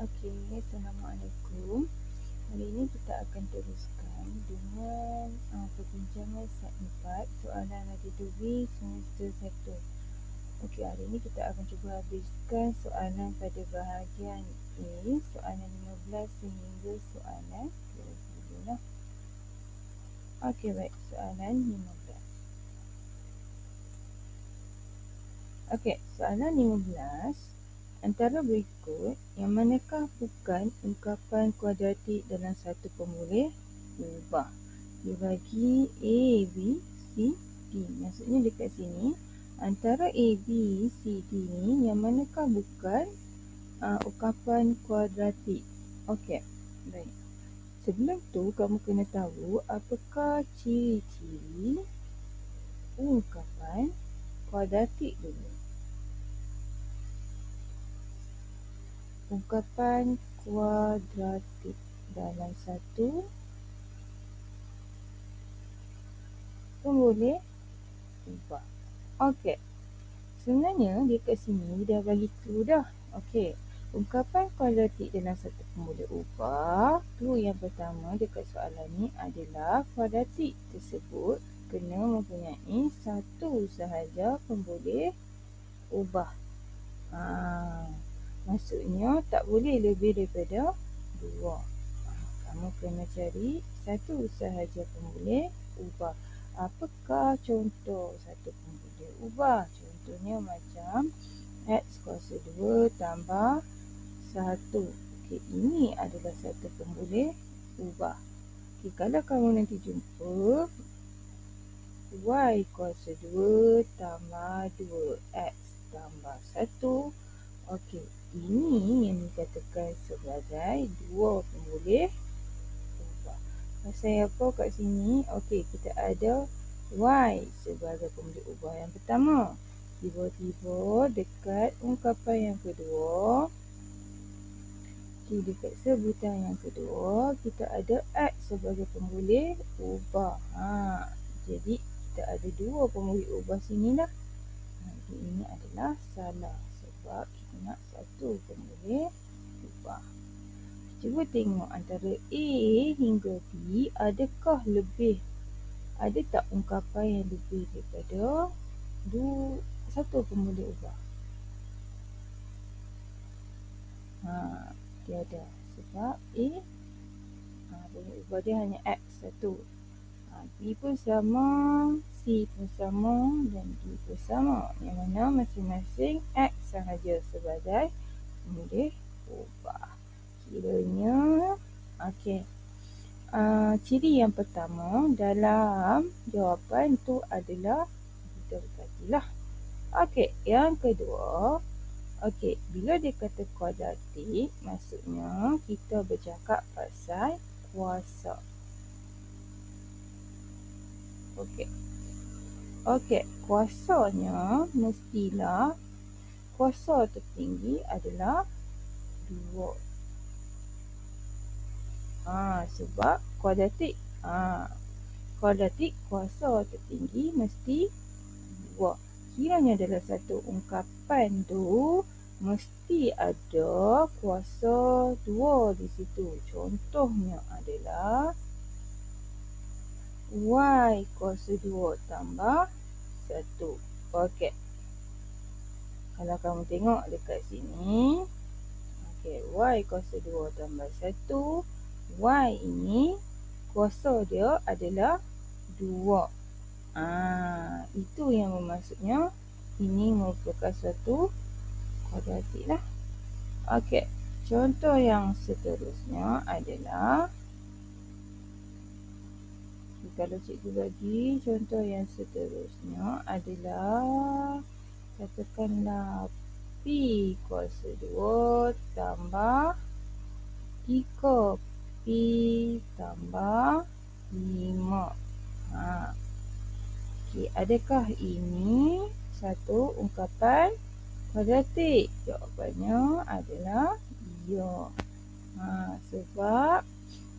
Okey, Assalamualaikum. Hari ini kita akan teruskan dengan perbincangan set 4 soalan ada tulis semester 1. Okey, hari ini kita akan cuba habiskan soalan pada bahagian A, soalan 15 sehingga soalan 20 lah. Okey, baik, soalan 15. Okey, soalan 15. Antara berikut, yang manakah bukan ungkapan kuadratik dalam satu pemboleh ubah? Dia bagi A, B, C, D. Maksudnya dekat sini, antara A, B, C, D ni, yang manakah bukan ungkapan kuadratik? Okey, baik. Sebelum tu, kamu kena tahu apakah ciri-ciri ungkapan kuadratik dulu. Ungkapan kuadratik dalam satu pemboleh ubah. Okey. Sebenarnya dia kat sini dah bagi clue dah. Okey. Ungkapan kuadratik dalam satu pemboleh ubah, clue yang pertama dekat soalan ni adalah kuadratik tersebut kena mempunyai satu sahaja pemboleh ubah. Maksudnya tak boleh lebih daripada 2. Kamu kena cari satu sahaja pemboleh ubah. Apakah contoh satu pemboleh ubah? Contohnya macam X kuasa 2 tambah 1. Okey, ini adalah satu pemboleh ubah. Okey, kalau kamu nanti jumpa Y kuasa 2 tambah 2X tambah 1. Okey, ini yang dikatakan sebagai dua pemboleh ubah. Pasal apa kat sini? Okey, kita ada Y sebagai pemboleh ubah yang pertama. Tiba-tiba dekat ungkapan yang kedua, dekat sebutan yang kedua, kita ada X sebagai pemboleh ubah. Jadi, kita ada dua pemboleh ubah sini dah. Jadi, ini adalah salah sebab kita nak satu pemboleh ubah. Cuba tengok antara A hingga B, adakah lebih? Ada tak ungkapan yang lebih daripada satu pemboleh ubah? Tiada. Sebab A pemboleh ubah dia hanya X satu. B pun sama, C pun sama dan D pun sama. Yang mana masing-masing X sahaja sebagai pemboleh ubah. Kiranya, okey. Ciri yang pertama dalam jawapan tu adalah kita berkatilah. Okey, yang kedua, okey, bila dia kata kuadratik, maksudnya kita bercakap pasal kuasa. Okey, kuasanya mestilah kuasa tertinggi adalah 2. Sebab kuadratik kuasa tertinggi mesti 2. Kiranya dalam satu ungkapan tu mesti ada kuasa 2 di situ. Contohnya adalah Y kuasa 2 tambah 1. Okey. Kalau kamu tengok dekat sini, okey, Y kuasa 2 tambah 1. Y ini kuasa dia adalah 2. Itu yang bermaksudnya ini merupakan satu kuadratik lah. Okey, contoh yang seterusnya adalah, kalau cikgu bagi contoh yang seterusnya adalah, katakanlah P kuasa 2 tambah 3 P tambah 5. Okey, adakah ini satu ungkapan kuadratik? Jawapannya adalah ya. Sebab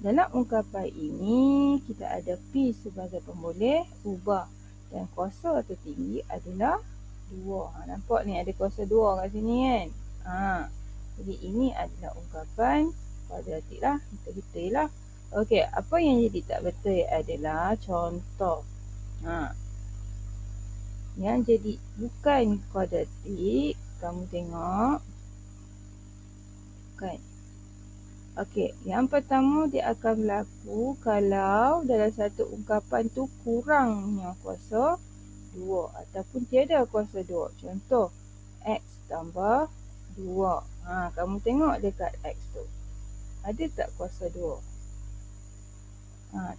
dalam ungkapan ini kita ada P sebagai pemboleh ubah dan kuasa tertinggi adalah 2. Nampak ni ada kuasa 2 kat sini kan? Jadi ini adalah ungkapan kuadratik lah, betul-betul lah. Okey, apa yang jadi tak betul adalah contoh. Yang jadi bukan kuadratik, kamu tengok. Bukan. Okey, yang pertama dia akan berlaku kalau dalam satu ungkapan tu kurangnya kuasa 2 ataupun tiada kuasa 2. Contoh, X tambah 2. Kamu tengok dekat X tu. Ada tak kuasa 2?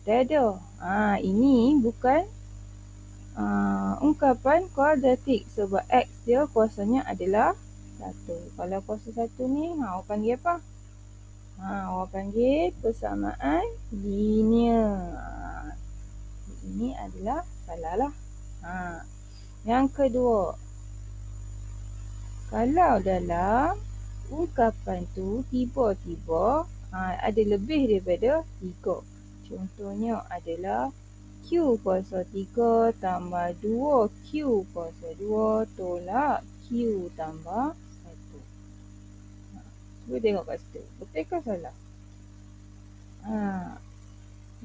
Tak ada. Ini bukan ungkapan kuadratik sebab X dia kuasanya adalah 1. Kalau kuasa 1 ni, orang panggil apa? Orang panggil persamaan linear. Ini adalah salah lah. Yang kedua, kalau dalam ungkapan tu tiba-tiba ada lebih daripada 3. Contohnya adalah Q kuasa 3 tambah 2Q kuasa 2 tolak Q tambah 1. Cuba tengok kat situ. Betul ke salah?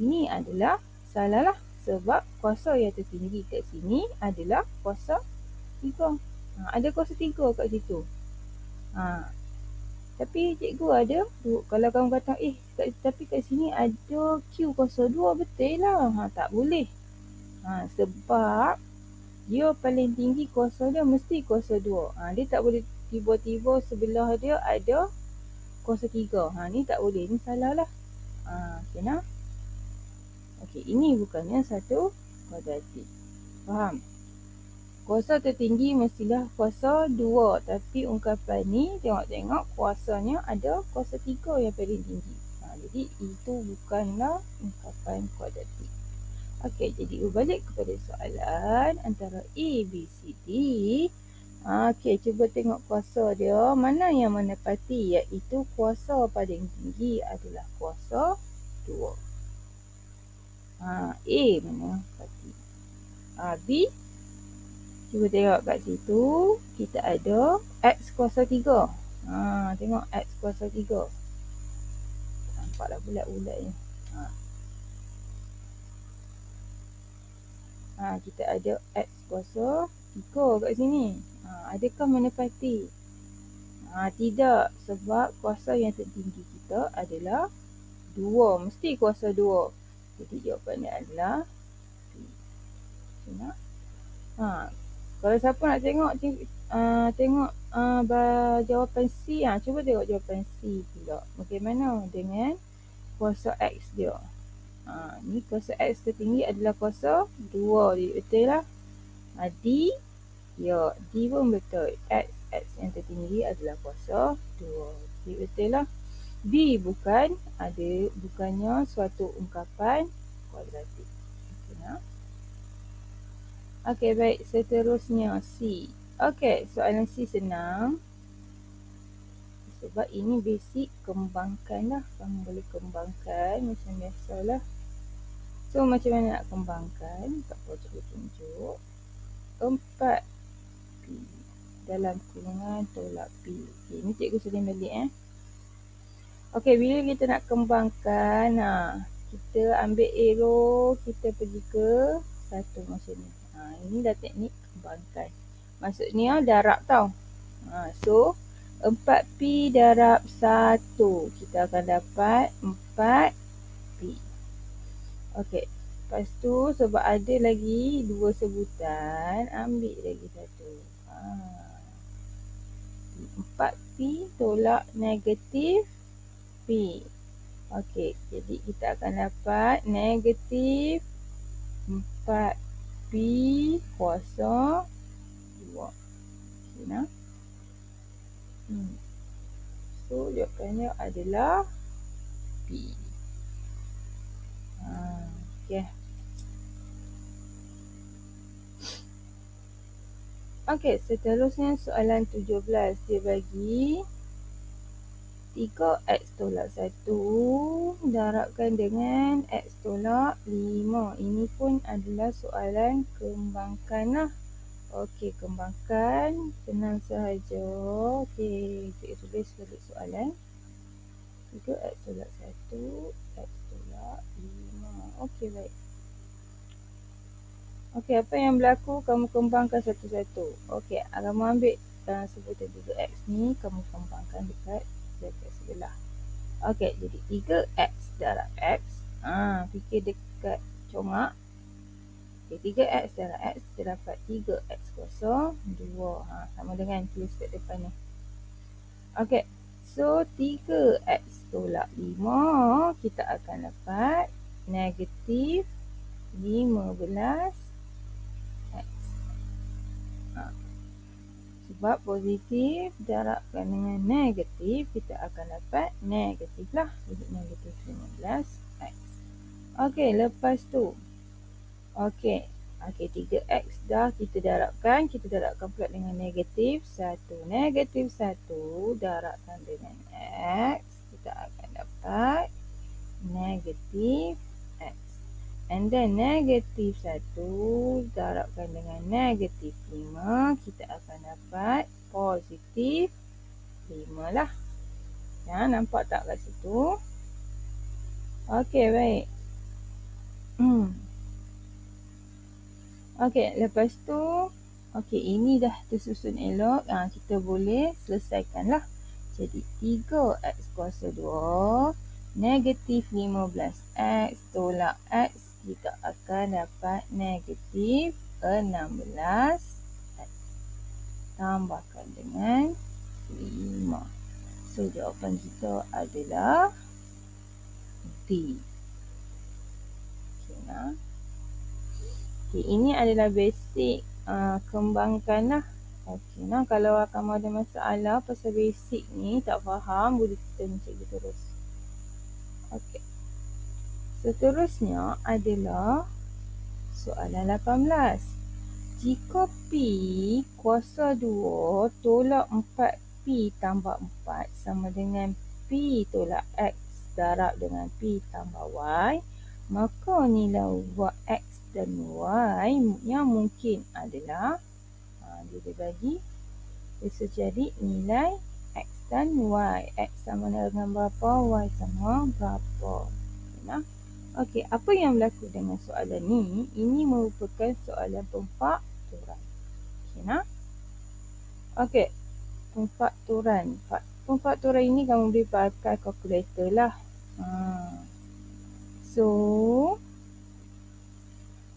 Ini adalah salah lah. Sebab kuasa yang tertinggi kat sini adalah kuasa 3. Ada kuasa 3 kat situ. Tapi cikgu ada, kalau kamu kata, tapi kat sini ada Q kuasa 2, betul lah. Tak boleh. Sebab dia paling tinggi kuasa dia mesti kuasa 2. Dia tak boleh tiba-tiba sebelah dia ada kuasa 3. Ni tak boleh, ni salah lah. Kena? Okey, ini bukannya satu kuadratik. Faham? Kuasa tertinggi mestilah kuasa 2. Tapi ungkapan ni tengok-tengok kuasanya ada kuasa 3 yang paling tinggi. Jadi itu bukanlah ungkapan kuadratik. Okey, jadi berbalik kepada soalan antara A, B, C, D. Okey, cuba tengok kuasa dia. Mana yang menepati? Iaitu kuasa paling tinggi adalah kuasa 2. A mana menepati? B, cuba tengok kat situ, kita ada X kuasa 3. Tengok X kuasa 3. Nampaklah bulat-bulat ni. Kita ada X kuasa 3 kat sini. Adakah menepati? Tidak, sebab kuasa yang tertinggi kita adalah 2. Mesti kuasa 2. Jadi jawapannya adalah B. Kalau siapa nak tengok jawapan C, cuba tengok jawapan C pula. Bagaimana dengan kuasa X dia? Ni kuasa X tertinggi adalah kuasa 2. Jadi betul lah. D, D pun betul. X yang tertinggi adalah kuasa 2. Jadi betul lah. B bukannya suatu ungkapan kuadratik. Okey, baik. Seterusnya C. Okey, soalan C senang. Sebab ini basic, kembangkan lah. Kamu boleh kembangkan macam biasalah. So, macam mana nak kembangkan? Tak apa, cikgu tunjuk. 4P dalam kurungan tolak P. Okay, ni cikgu sudah balik. Okey, bila kita nak kembangkan, kita ambil arrow, kita pergi ke 1 macam ni. Ini dah teknik kembangkan. Maksudnya darab tau. So 4P darab 1, kita akan dapat 4P. Okey. Lepas tu sebab ada lagi 2 sebutan, ambil lagi 1. 4P tolak negatif P. Okey, jadi kita akan dapat negatif 4P kuasa 2. Okay, so, jawapannya adalah P. Okay. Okey, seterusnya soalan 17. Dia bagi 3X tolak 1 darabkan dengan X tolak 5. Ini pun adalah soalan kembangkan lah. Okey, kembangkan. Senang sahaja. Okey, kita tulis balik soalan. 3x tolak 1, x tolak 5. Okey, baik. Okey, apa yang berlaku? Kamu kembangkan satu-satu. Okey, kamu ambil sebutan 3x ni, kamu kembangkan dekat sebelah. Okey, jadi 3x darab x. Fikir dekat comak. Okey, 3x darab x, kita dapat 3x kosong 2. Sama dengan tulis kat depan ni. Okey, so 3x tolak 5, kita akan dapat negatif 15x. Sebab positif darabkan dengan negatif, kita akan dapat negatif lah. Jadi negatif 15x. Okey, lepas tu. Okey, 3x dah kita darabkan. Kita darabkan pula dengan negatif 1. Negatif 1 darabkan dengan x, kita akan dapat negatif x. And then negatif 1 darabkan dengan negatif 5, kita akan dapat positif 5 lah. Ya, nampak tak kat situ? Okey, baik. Okey, lepas tu, okey, ini dah tersusun elok. Kita boleh selesaikan lah. Jadi 3x kuasa 2 negatif 15x tolak x, kita akan dapat negatif 16x. Tambahkan dengan 5. So, jawapan kita adalah D. Okay, ini adalah basic kembangkan lah. Okay, kalau kamu ada masalah pasal basic ni, tak faham, boleh kita cikgu terus. Okay. Seterusnya adalah soalan 18. Jika P kuasa 2 tolak 4P tambah 4 sama dengan P tolak X darab dengan P tambah Y, maka nilai buat X dan Y yang mungkin adalah, dia bagi, bisa jadi nilai X dan Y. X sama dengan berapa, Y sama berapa. Okey, apa yang berlaku dengan soalan ni? Ini merupakan soalan pemfaktoran. Okey, pemfaktoran. Pemfaktoran ini kamu boleh pakai kalkulator lah. So,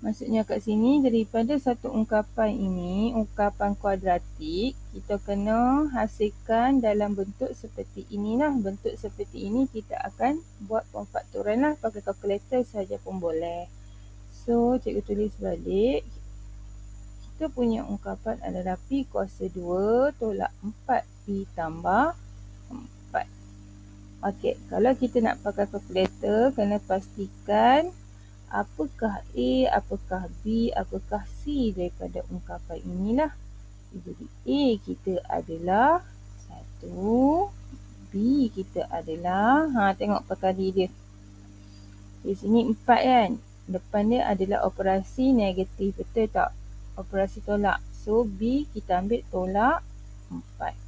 maksudnya kat sini, daripada satu ungkapan ini, ungkapan kuadratik, kita kena hasilkan dalam bentuk seperti inilah. Bentuk seperti ini kita akan buat pemfaktoran lah. Pakai kalkulator sahaja pun boleh. So, cikgu tulis balik. Kita punya ungkapan adalah P kuasa 2 tolak 4P tambah 4. Okey, kalau kita nak pakai kalkulator, kena pastikan apakah A, apakah B, apakah C daripada ungkapan inilah. Jadi A kita adalah 1, B kita adalah, tengok perkali dia. Di sini 4 kan. Depan dia adalah operasi negatif, betul tak? Operasi tolak. So B kita ambil tolak 4.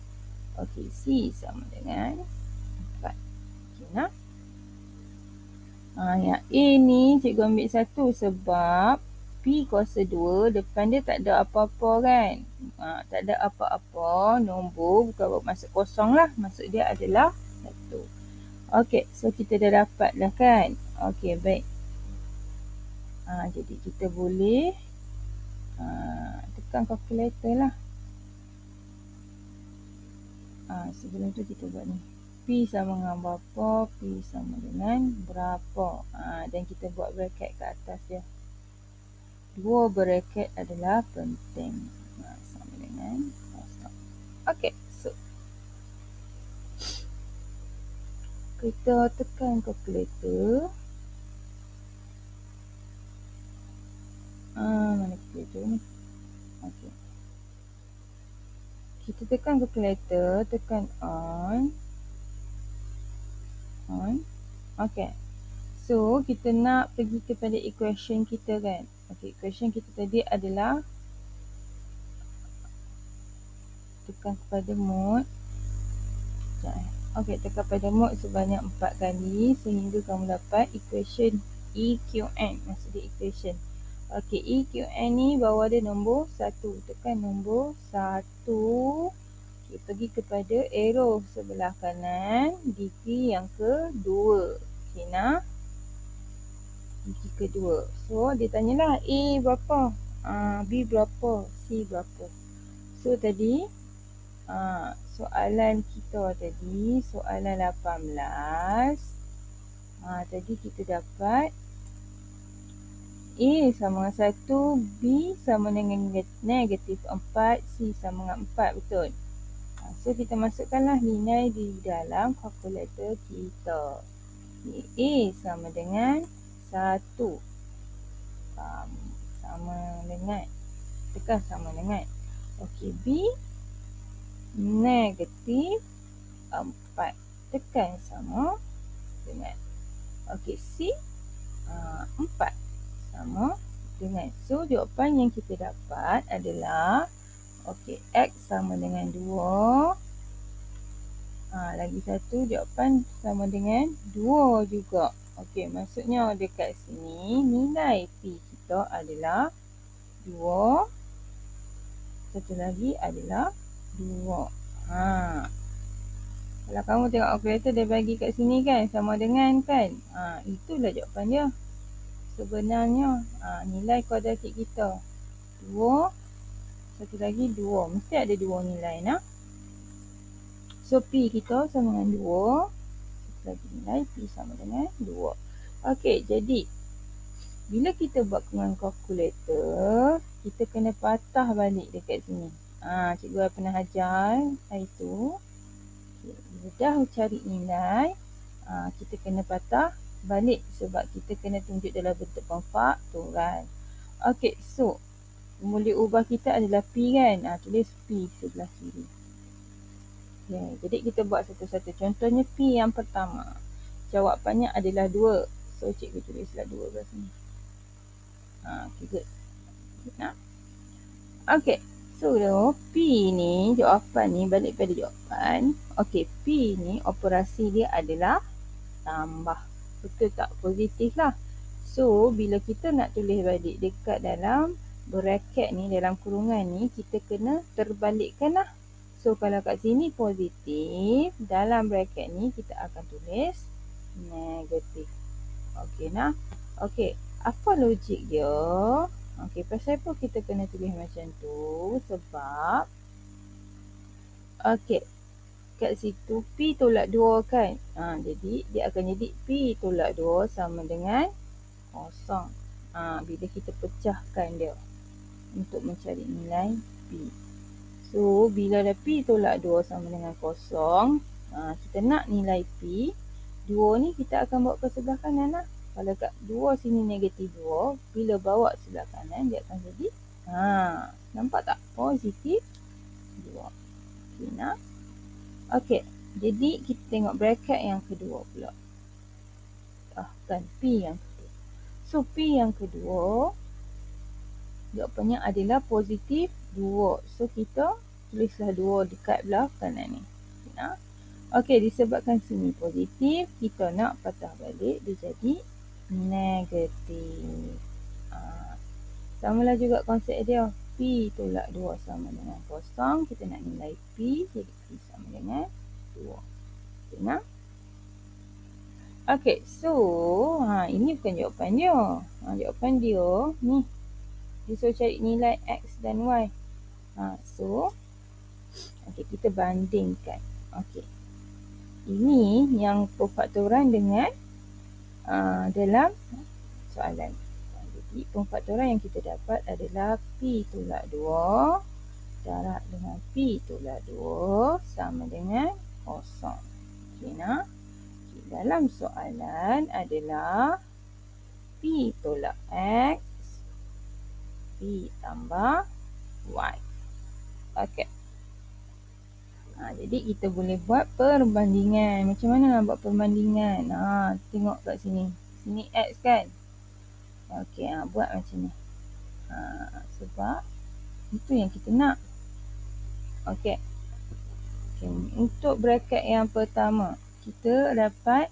Okey, C sama dengan 4. Okey, nah. Yang A ni cikgu ambil 1 sebab P kuasa 2, depan dia tak ada apa-apa kan. Tak ada apa-apa, nombor bukan bermaksud kosong lah. Maksud dia adalah 1. Okey, so kita dah dapat lah kan. Okey, baik. Jadi kita boleh tekan kalkulator lah. Sebelum tu kita buat ni. P sama dengan berapa, P sama dengan berapa. Dan kita buat bracket kat atas dia. Dua bracket adalah penting. Sama dengan kosong. Okey, so kita tekan kalkulator. Mana kalkulator ni? Okey. Kita tekan kalkulator, tekan on. Okey. So, kita nak pergi kepada equation kita kan. Okey, equation kita tadi adalah tekan kepada mode. Okey, tekan pada mode sebanyak 4 kali sehingga kamu dapat equation EQN. Maksud dia equation. Okey, EQN ni bawah dia nombor 1. Tekan nombor 1. Okay, pergi kepada arrow sebelah kanan, degree yang kedua. Okey, nah. Degree kedua. So, dia tanyalah A berapa? B berapa? C berapa? So, tadi soalan kita tadi, soalan 18. Tadi kita dapat A sama dengan 1, B sama dengan negatif 4, C sama dengan 4, betul? So, kita masukkanlah nilai di dalam kalkulator kita. A sama dengan 1. Sama dengan. Tekan sama dengan. Okey, B negatif 4. Tekan sama dengan. Okey, C 4 sama dengan. So, jawapan yang kita dapat adalah okey, X sama dengan 2. Lagi satu jawapan sama dengan 2 juga. Okey, maksudnya dekat sini nilai P kita adalah 2. Satu lagi adalah 2. Kalau kamu tengok kalkulator dia bagi kat sini kan, sama dengan kan. Itulah jawapan dia. Sebenarnya nilai kuadratik kita 2, satu lagi 2. Mesti ada 2 nilai nah. So P kita sama dengan 2. Satu lagi nilai P sama dengan 2. Okey, jadi bila kita buat dengan kalkulator, kita kena patah balik dekat sini. Cikgu pernah ajar hari tu. Bila dah cari nilai, kita kena patah balik sebab kita kena tunjuk dalam bentuk pemfaktoran. Okey, so boleh ubah kita adalah P kan. Tulis P sebelah kiri. Okay, jadi kita buat satu-satu. Contohnya P yang pertama. Jawapannya adalah 2. So, cikgu tulislah 2 kat sini. Okay, good. Nah. Okay, so P ni, jawapan ni, balik pada jawapan. Okay, P ni operasi dia adalah tambah. Betul tak? Positif lah. So, bila kita nak tulis balik dekat dalam bracket ni, dalam kurungan ni, kita kena terbalikkan lah. So, kalau kat sini positif, dalam bracket ni kita akan tulis negatif. Okey nah. Okey, apa logik dia? Okey, pasal apa kita kena tulis macam tu? Sebab okey, kat situ P tolak 2 kan. Jadi dia akan jadi P tolak 2 sama dengan kosong. Bila kita pecahkan dia untuk mencari nilai P. So, bila ada P tolak 2 sama dengan kosong, kita nak nilai P, 2 ni kita akan bawa ke sebelah kanan lah. Kalau kat 2 sini negatif 2, bila bawa sebelah kanan, dia akan jadi, nampak tak? Positif 2. Okay, nah. Okey, jadi kita tengok bracket yang kedua pula. Kan, P yang kedua. So, P yang kedua, jawapannya adalah positif 2. So, kita tulislah 2 dekat belah kanan ni. Nah. Okey, disebabkan sini positif, kita nak patah balik, dia jadi negatif. Samalah juga konsep dia. P tolak 2 sama dengan kosong. Kita nak nilai P, jadi P sama dengan 2. Okay, nah? Okey, so ini bukan jawapan dia. Jawapan dia ni. Dia suruh cari nilai X dan Y. So, okey, kita bandingkan. Okey. Ini yang pemfaktoran dengan dalam soalan. Jadi, pemfaktoran yang kita dapat adalah P tolak 2 darab dengan P tolak 2 sama dengan kosong. Okey, nah. Dalam soalan adalah P tolak X, P tambah Y. Okey. Jadi kita boleh buat perbandingan. Macam mana nak buat perbandingan? Tengok kat sini. Sini X kan? Okey, buat macam ni. Sebab itu yang kita nak. Okey. Okay. Untuk bracket yang pertama, kita dapat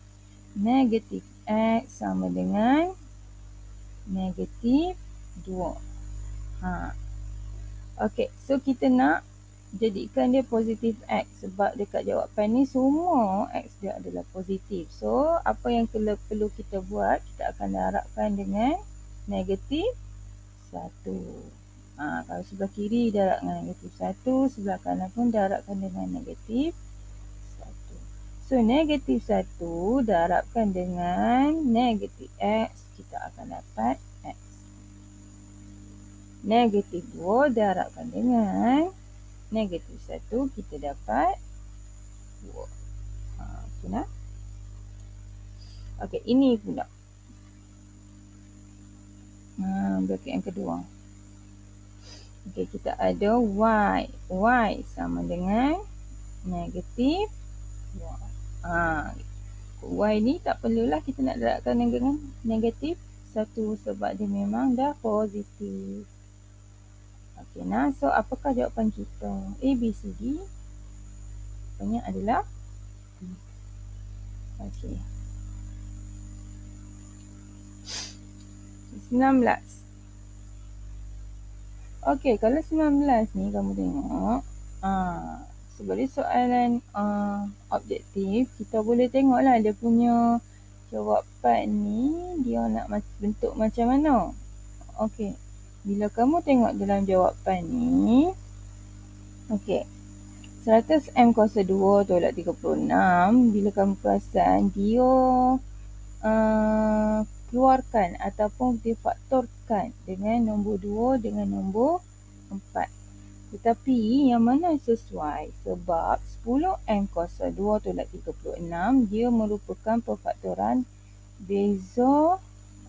negatif X sama dengan negatif 2. Okay, so kita nak jadikan dia positif X sebab dekat jawapan ni semua X dia adalah positif. So, apa yang perlu kita buat, kita akan darabkan dengan negatif 1. Kalau sebelah kiri darab dengan negatif 1, sebelah kanan pun darabkan dengan negatif 1. So, negatif 1 darabkan dengan negatif X, kita akan dapat X. Negatif 2 darabkan dengan negatif 1, kita dapat 2. Okay, nah? Okay, ini pula. Bracket yang kedua. Okay, kita ada Y. Y sama dengan negatif 2. Y ni tak perlulah kita nak darabkan dengan negatif 1 sebab dia memang dah positif. Okay, nah. So, apakah jawapan kita? A, B, C, D. Jawapannya adalah D. Okay. 19. Okay, kalau 19 ni kamu tengok. Sebagai soalan objektif, kita boleh tengoklah dia punya jawapan ni dia nak bentuk macam mana. Okay. Bila kamu tengok dalam jawapan ni, okay, 100M kuasa 2 tolak 36, bila kamu perasan dia keluarkan ataupun difaktorkan dengan nombor 2 dengan nombor 4. Tetapi yang mana sesuai? Sebab 10M kuasa 2 tolak 36 dia merupakan perfaktoran beza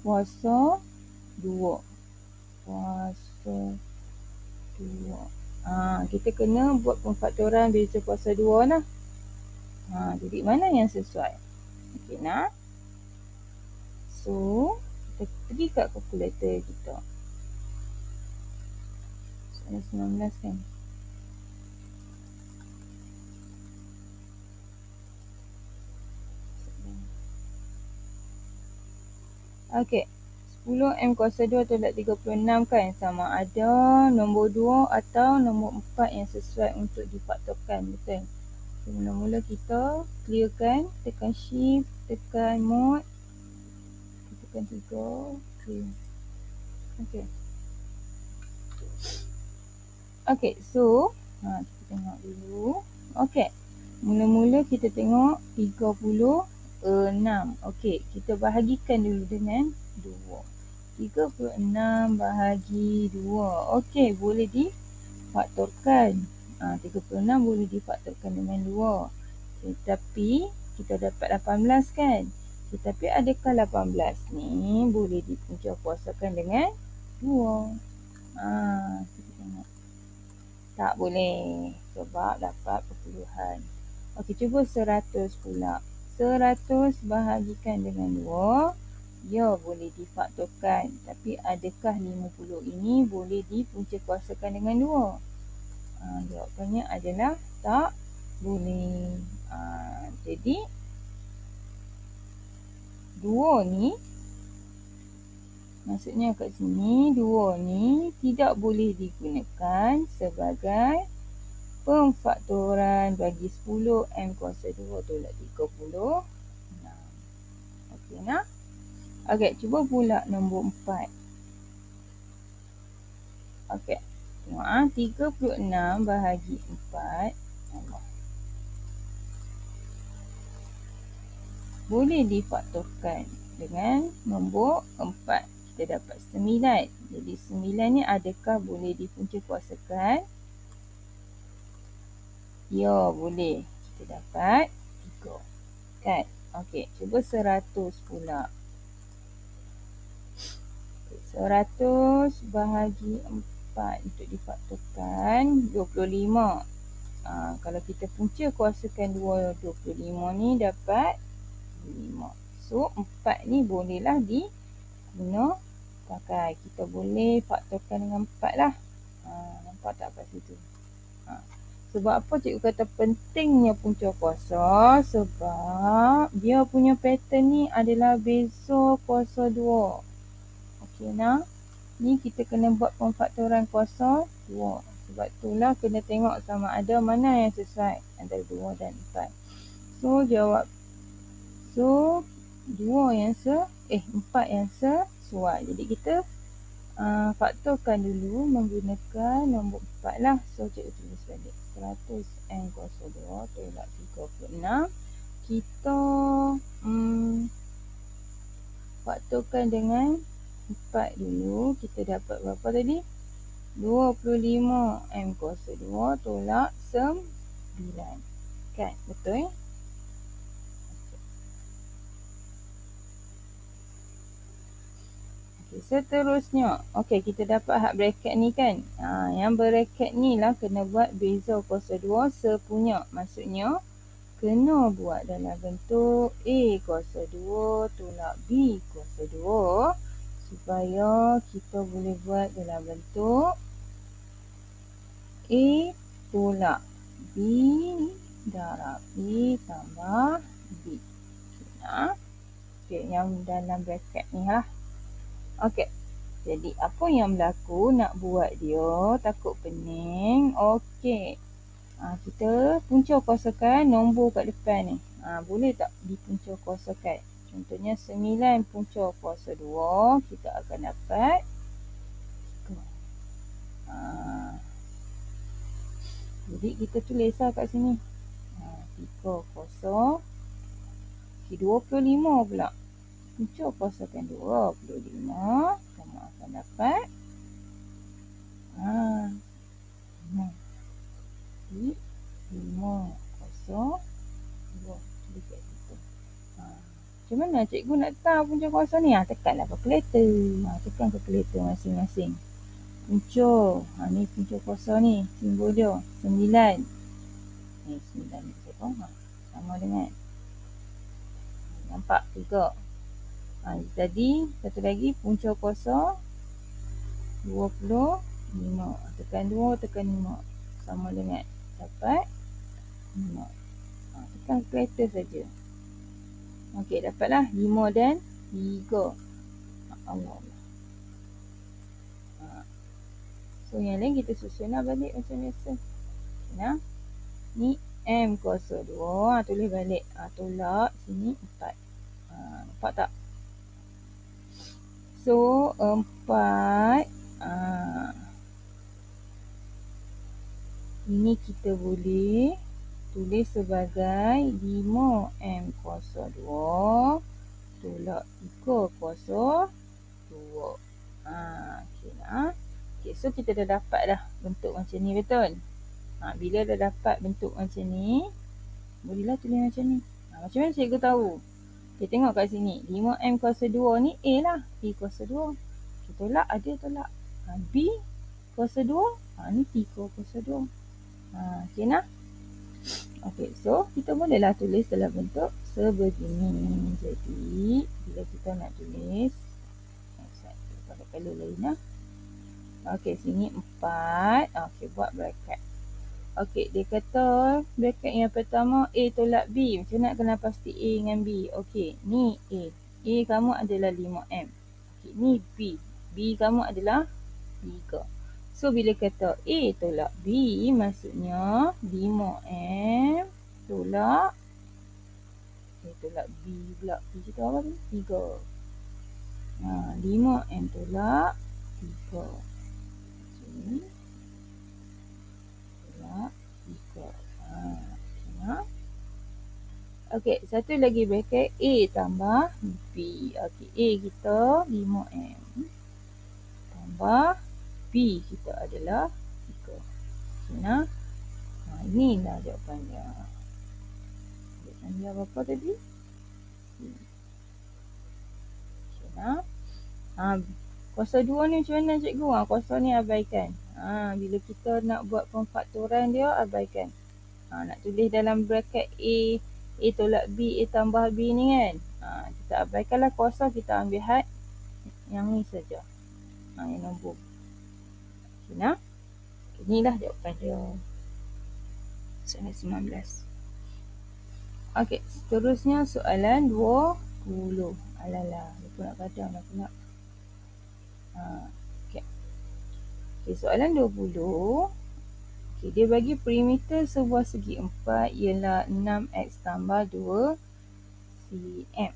kuasa 2. Kuasa 2. Kita kena buat perfaktoran beza kuasa 2 lah. Jadi mana yang sesuai? Okey, nah. So, kita pergi kat kalkulator kita. Soalan 19 kan? Okey. 10M kuasa 2 tolak 36 kan sama ada nombor 2 atau nombor 4 yang sesuai untuk difaktorkan, betul? So, mula-mula kita clearkan, tekan shift, tekan mode, tekan 3, clear. Okey. Okey, so kita tengok dulu. Okey. Mula-mula kita tengok 36. Okey, kita bahagikan dulu dengan 2. 36 bahagi 2. Okey, boleh difaktorkan. 36 boleh difaktorkan dengan 2. Tetapi kita dapat 18 kan? Tetapi adakah 18 ni boleh dipunca kuasakan dengan 2? Kita tengok. Tak boleh sebab dapat perpuluhan. Okey, cuba 100 pula. 100 bahagikan dengan 2. Ya, boleh difaktorkan. Tapi adakah 50 ini boleh dipunca kuasakan dengan 2? Jawapannya adalah tak boleh. Jadi, 2 ni, maksudnya kat sini, 2 ni tidak boleh digunakan sebagai pemfaktoran bagi 10M kuasa 2 tolak 36. Okey, nah? Okey, cuba pula nombor 4. Okey, tengok 36 bahagi 4. Boleh difaktorkan dengan nombor 4. Kita dapat 9. Jadi 9 ni adakah boleh dipunca kuasakan? Ya, boleh. Kita dapat 3. Kan? Okey, cuba 100 pula. 100 bahagi 4 untuk difaktorkan 25. Kalau kita punca kuasakan 25 ni dapat 5. So, 4 ni bolehlah diguna pakai. Kita boleh faktorkan dengan 4 lah. Nampak tak kat situ? Sebab apa cikgu kata pentingnya punca kuasa? Sebab dia punya pattern ni adalah beza kuasa 2. Okey nah. Ni kita kena buat pemfaktoran kuasa 2. Sebab itulah kena tengok sama ada mana yang sesuai antara 2 dan 4. So jawab. So 4 yang sesuai. Jadi kita faktorkan dulu menggunakan nombor 4 lah. So cikgu tulis balik 100n kuasa 2 tolak 36. Kita faktorkan dengan 4 dulu. Kita dapat berapa tadi? 25m kuasa 2 tolak 9. Kan? Betul? Seterusnya, kita dapat hak bracket ni kan. Yang bracket ni lah kena buat beza kuasa 2 sepunya. Maksudnya, kena buat dalam bentuk A kuasa 2 tolak B kuasa 2. Supaya kita boleh buat dalam bentuk A tolak B darab A tambah B. Yang dalam bracket ni lah. Okey. Jadi apa yang berlaku nak buat dia takut pening. Okey. Kita punca kuasakan nombor kat depan ni. Boleh tak dipunca kuasakan? Contohnya 9 punca kuasa 2 kita akan dapat jadi kita tulislah kat sini. 3 kuasa 25 pula. Punca kuasakan 25, kamu akan dapat 5 kuasa 2. Tulis kat situ. Macam mana cikgu nak tahu punca kuasa ni? Tekanlah kalkulator. Tekan kalkulator masing-masing. Punca. Ni punca kuasa ni. Simbol dia. 9. Ni 9 ni saya tahu. Sama dengan. Nampak? 3. Jadi satu lagi punca kuasa 25. Tekan 2, tekan 5. Sama dengan dapat 5. Tekan kalkulator saja. Okey, dapatlah 5 dan 3. Allah. So yang lain kita susunlah balik macam biasa. Nah. Ni M kuasa 2. Tulis balik. Tolak sini 4. Nampak tak? So 4 ini kita boleh tulis sebagai 5M kuasa 2 tolak 3 kuasa 2. Okay, so kita dah dapat dah bentuk macam ni, betul? Bila dah dapat bentuk macam ni, bolehlah tulis macam ni. Macam mana cikgu tahu? Kita tengok kat sini. 5M kuasa 2 ni A lah. A kuasa 2. Kita tolak, ada tolak. B kuasa 2. Ni 3 kuasa 2. Okay nah. Okay, so kita bolehlah tulis dalam bentuk sebegini. Jadi, bila kita nak tulis, pada color lain lah. Okay, sini 4. Okay, buat bracket. Okey, dia kata bracket yang pertama A tolak B. Macam nak kena pasti A dengan B. Okey, ni A. A kamu adalah 5M. Okey, ni B. B kamu adalah 3. So, bila kata A tolak B, maksudnya 5M tolak A tolak B pula. B kita apa ni? 3. 5M tolak 3. Sini. 3. Okey, satu lagi bracket A tambah B. Okey, A kita 5M tambah B kita adalah 3. Okey nah. Inilah jawapannya. Jawapannya berapa tadi? Okey nah. Kuasa 2 ni macam mana cikgu? Kuasa ni abaikan. Bila kita nak buat pemfaktoran dia, abaikan. Nak tulis dalam bracket A tolak B, A tambah B ni kan. Kita abaikanlah kuasa, kita ambil had yang ni saja. Yang nombor. Okay, nah. Inilah jawapan dia. Soalan 19. Okey, seterusnya soalan 20. Alalah, lupa nak kadang dah pula. Okey. Okey, soalan 20. Okey, dia bagi perimeter sebuah segi empat ialah 6x tambah 2 cm.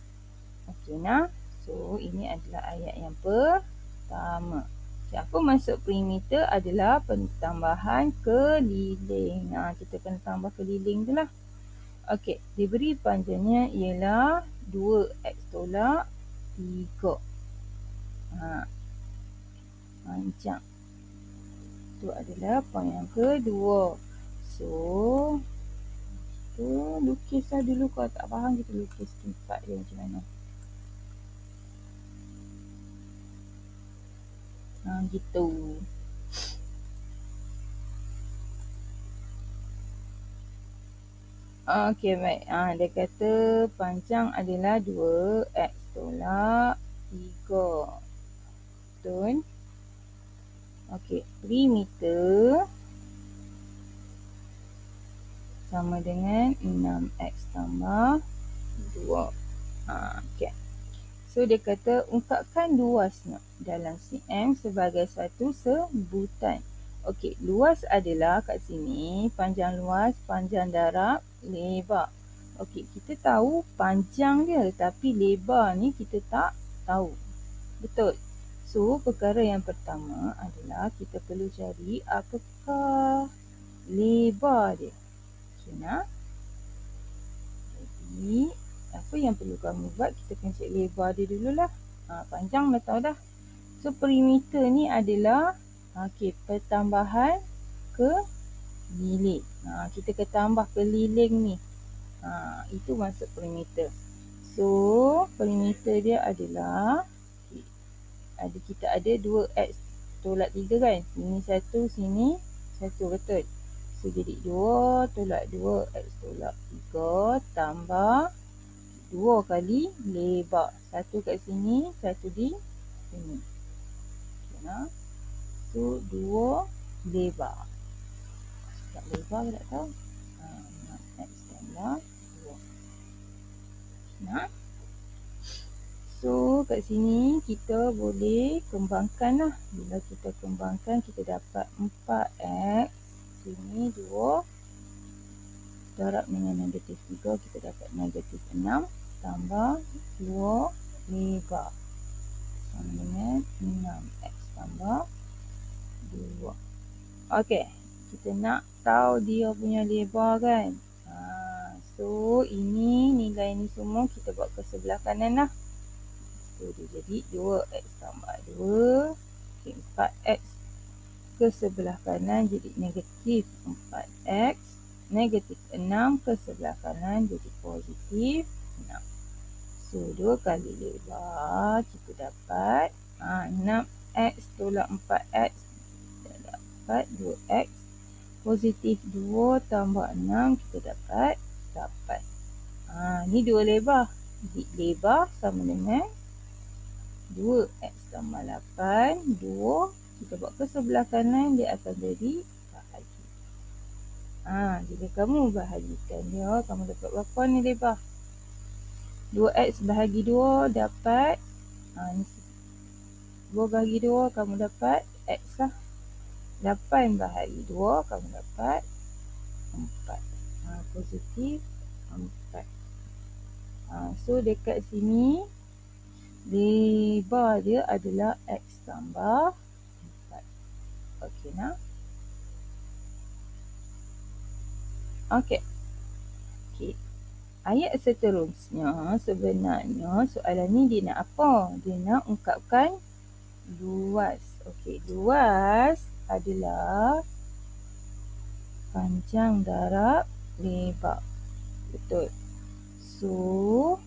Okey nah. So, ini adalah ayat yang pertama. Okay, apa maksud perimeter adalah pentambahan keliling. Kita kena tambah keliling tu lah. Okey, diberi panjangnya ialah 2x tolak 3. Panjang. Itu adalah poin yang kedua. So, kita lukislah dulu. Kalau tak faham, kita lukis tempat dia macam mana. Gitu. Okey, baik. Dia kata panjang adalah 2x tolak 3. Betul? Okey, perimeter sama dengan 6x tambah 2. Okey. So, dia kata ungkapkan luasnya dalam cm sebagai satu sebutan. Okey, luas adalah kat sini panjang luas, panjang darab, lebar. Okey, kita tahu panjang dia tapi lebar ni kita tak tahu. Betul? So, perkara yang pertama adalah kita perlu cari apakah lebar dia. Okay, nah. Jadi, apa yang perlu kamu buat? Kita kena cek lebar dia dululah. Panjang dah tahu dah. So, perimeter ni adalah pertambahan keliling. Kita kena tambah keliling ni. Itu maksud perimeter. So, perimeter dia adalah kita ada 2x tolak 3 kan. Sini 1, sini 1, betul. So, jadi 2 tolak 2x tolak 3 tambah 2 kali lebar. 1 kat sini, 1 di sini. Okay, so, 2 lebar. Tak lebar ke tak tahu. X tambah 2. Nah. So, kat sini kita boleh kembangkan lah. Bila kita kembangkan, kita dapat 4x. Sini 2. Darab dengan negatif 3, kita dapat negatif 6. Tambah 2 lebar. Sama dengan 6x tambah 2. Okey, kita nak tahu dia punya lebar kan. So, ini nilai ni semua kita buat ke sebelah kanan lah. So, dia jadi 2x tambah 2. Okay, 4x ke sebelah kanan jadi negatif 4x. Negatif 6 ke sebelah kanan jadi positif 6. So, 2 kali lebar kita dapat 6x tolak 4x. Kita dapat 2x. Positif 2 tambah 6 kita dapat 8. Ni 2 lebar. Jadi, lebar sama dengan 2x tambah 8, 2, kita buat ke sebelah kanan, dia akan jadi bahagi. Jika kamu bahagikan dia, kamu dapat berapa ni lebar? 2x bahagi 2 dapat, 2 bahagi 2 kamu dapat x lah. 8 bahagi 2 kamu dapat 4. Positif 4. So, dekat sini, lebar dia adalah x tambah 4. Okey nah. Okey. Ayat seterusnya sebenarnya soalan ni dia nak apa? Dia nak ungkapkan luas. Okey, luas adalah panjang darab lebar. Betul. So,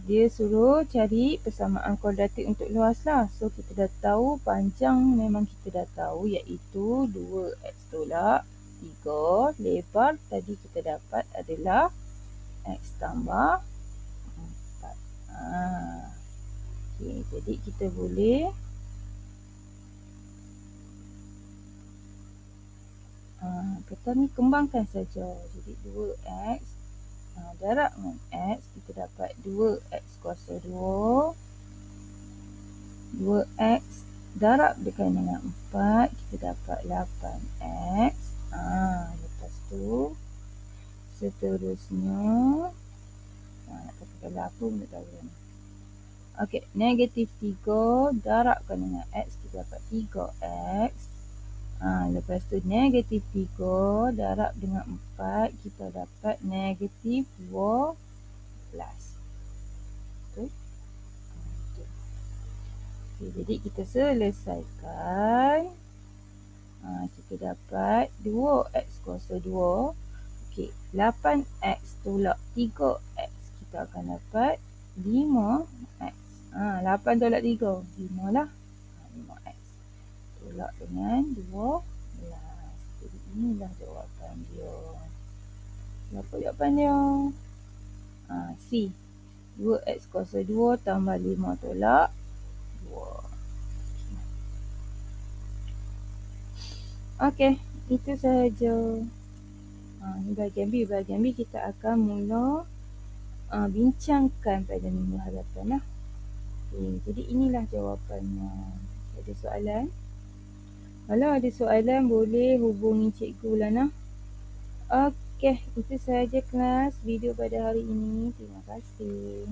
dia suruh cari persamaan kuadratik untuk luas lah. So, kita dah tahu panjang memang kita dah tahu iaitu 2x tolak 3. Lebar tadi kita dapat adalah x tambah 4. Okay, jadi kita boleh Kita ni kembangkan saja. Jadi 2x darab dengan x, kita dapat 2x kuasa 2. 2x darab dengan 4, kita dapat 8x. Lepas tu seterusnya nak katakan apa pun tak tahu ni. Okey, negatif 3 darabkan dengan x, kita dapat 3x. Lepas tu negatif 3 darab dengan 4, kita dapat negatif 12. Betul? Okay, jadi kita selesaikan. Kita dapat 2x kuasa 2. Okey, 8x tolak 3x, kita akan dapat 5x. 8 tolak 3, 5 lah. 5x. Tolak dengan 12. Jadi inilah jawapan dia. Apa jawapan dia? C. 2x kuasa 2 tambah 5 tolak 2. Okey, itu sahaja. Ini bahagian B. Bahagian B kita akan mula bincangkan pada minggu hadapan lah. Okay, jadi inilah jawapannya. Ada soalan? Kalau ada soalan boleh hubungi Cikgu Lana. Okey, itu sahaja kelas video pada hari ini. Terima kasih.